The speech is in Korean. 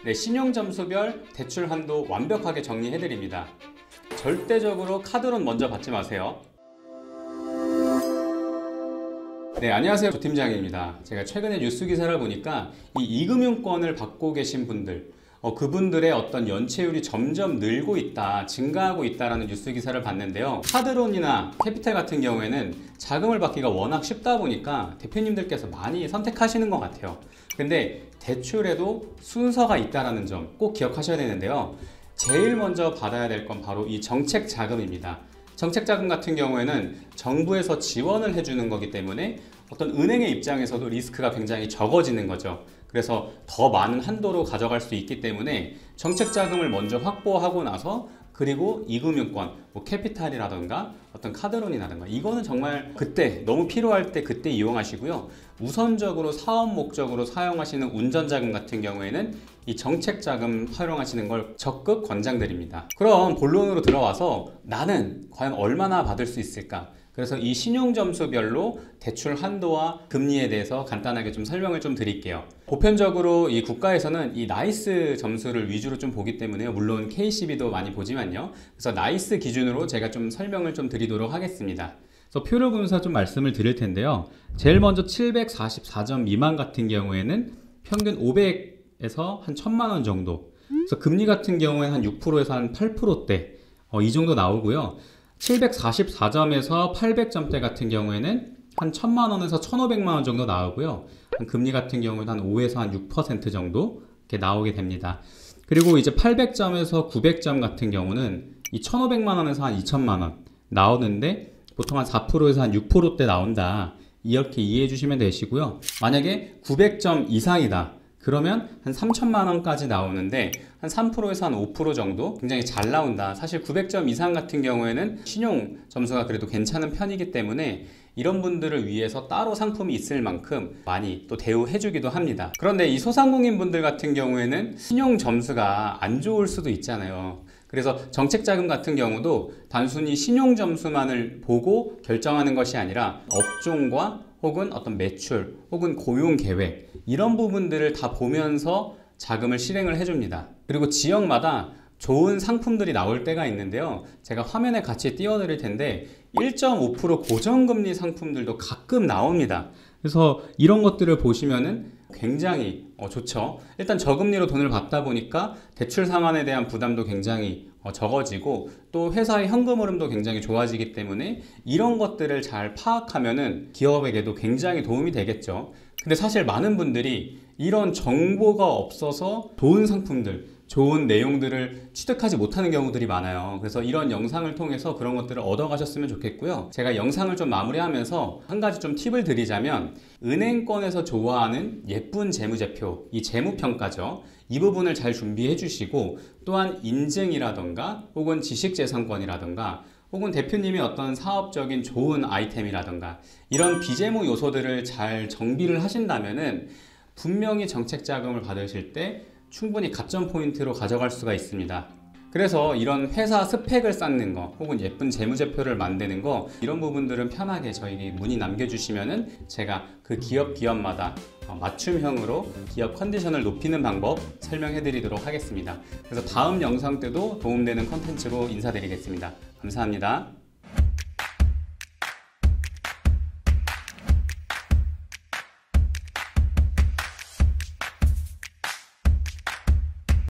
네, 신용점수별 대출 한도 완벽하게 정리해드립니다. 절대적으로 카드론 먼저 받지 마세요. 네, 안녕하세요. 조팀장입니다. 제가 최근에 뉴스 기사를 보니까 이 이금융권을 받고 계신 분들, 그분들의 어떤 연체율이 점점 늘고 있다, 증가하고 있다라는 뉴스 기사를 봤는데요. 카드론이나 캐피탈 같은 경우에는 자금을 받기가 워낙 쉽다 보니까 대표님들께서 많이 선택하시는 것 같아요. 근데 대출에도 순서가 있다는 점 꼭 기억하셔야 되는데요. 제일 먼저 받아야 될 건 바로 이 정책 자금입니다. 정책 자금 같은 경우에는 정부에서 지원을 해주는 거기 때문에 어떤 은행의 입장에서도 리스크가 굉장히 적어지는 거죠. 그래서 더 많은 한도로 가져갈 수 있기 때문에 정책 자금을 먼저 확보하고 나서 그리고 이금융권, 캐피탈이라던가 어떤 카드론이라던가 이거는 정말 그때 너무 필요할 때 그때 이용하시고요. 우선적으로 사업 목적으로 사용하시는 운전자금 같은 경우에는 이 정책 자금 활용하시는 걸 적극 권장드립니다. 그럼 본론으로 들어와서 나는 과연 얼마나 받을 수 있을까? 그래서 이 신용점수별로 대출 한도와 금리에 대해서 간단하게 좀 설명을 좀 드릴게요. 보편적으로 이 국가에서는 이 나이스 점수를 위주로 좀 보기 때문에요. 물론 KCB도 많이 보지만요. 그래서 나이스 기준으로 제가 좀 설명을 좀 드리도록 하겠습니다. 그래서 표로 분사 좀 말씀을 드릴 텐데요. 제일 먼저 744점 미만 같은 경우에는 평균 500에서 한 1000만 원 정도. 그래서 금리 같은 경우에는 한 6%에서 한 8%대 이 정도 나오고요. 744점에서 800점대 같은 경우에는 한 1000만 원에서 1500만 원 정도 나오고요. 금리 같은 경우는 한 5에서 한 6% 정도 이렇게 나오게 됩니다. 그리고 이제 800점에서 900점 같은 경우는 이 1500만 원에서 한 2000만 원 나오는데 보통 한 4%에서 한 6%대 나온다. 이렇게 이해해 주시면 되시고요. 만약에 900점 이상이다. 그러면 한 3천만 원까지 나오는데 한 3%에서 한 5% 정도 굉장히 잘 나온다. 사실 900점 이상 같은 경우에는 신용 점수가 그래도 괜찮은 편이기 때문에 이런 분들을 위해서 따로 상품이 있을 만큼 많이 또 대우해 주기도 합니다. 그런데 이 소상공인 분들 같은 경우에는 신용 점수가 안 좋을 수도 있잖아요. 그래서 정책자금 같은 경우도 단순히 신용 점수만을 보고 결정하는 것이 아니라 업종과 혹은 어떤 매출 혹은 고용 계획 이런 부분들을 다 보면서 자금을 실행을 해줍니다. 그리고 지역마다 좋은 상품들이 나올 때가 있는데요. 제가 화면에 같이 띄워드릴 텐데 1.5% 고정금리 상품들도 가끔 나옵니다. 그래서 이런 것들을 보시면은 굉장히 좋죠. 일단 저금리로 돈을 받다 보니까 대출 상환에 대한 부담도 굉장히 적어지고 또 회사의 현금 흐름도 굉장히 좋아지기 때문에 이런 것들을 잘 파악하면은 기업에게도 굉장히 도움이 되겠죠. 근데 사실 많은 분들이 이런 정보가 없어서 좋은 상품들, 좋은 내용들을 취득하지 못하는 경우들이 많아요. 그래서 이런 영상을 통해서 그런 것들을 얻어가셨으면 좋겠고요. 제가 영상을 좀 마무리하면서 한 가지 좀 팁을 드리자면 은행권에서 좋아하는 예쁜 재무제표, 이 재무평가죠. 이 부분을 잘 준비해 주시고 또한 인증이라던가 혹은 지식재산권이라던가 혹은 대표님이 어떤 사업적인 좋은 아이템이라던가 이런 비재무 요소들을 잘 정비를 하신다면은 분명히 정책자금을 받으실 때 충분히 가점 포인트로 가져갈 수가 있습니다. 그래서 이런 회사 스펙을 쌓는 거 혹은 예쁜 재무제표를 만드는 거 이런 부분들은 편하게 저에게 문의 남겨주시면은 제가 그 기업마다 맞춤형으로 기업 컨디션을 높이는 방법 설명해 드리도록 하겠습니다. 그래서 다음 영상 때도 도움되는 컨텐츠로 인사드리겠습니다. 감사합니다.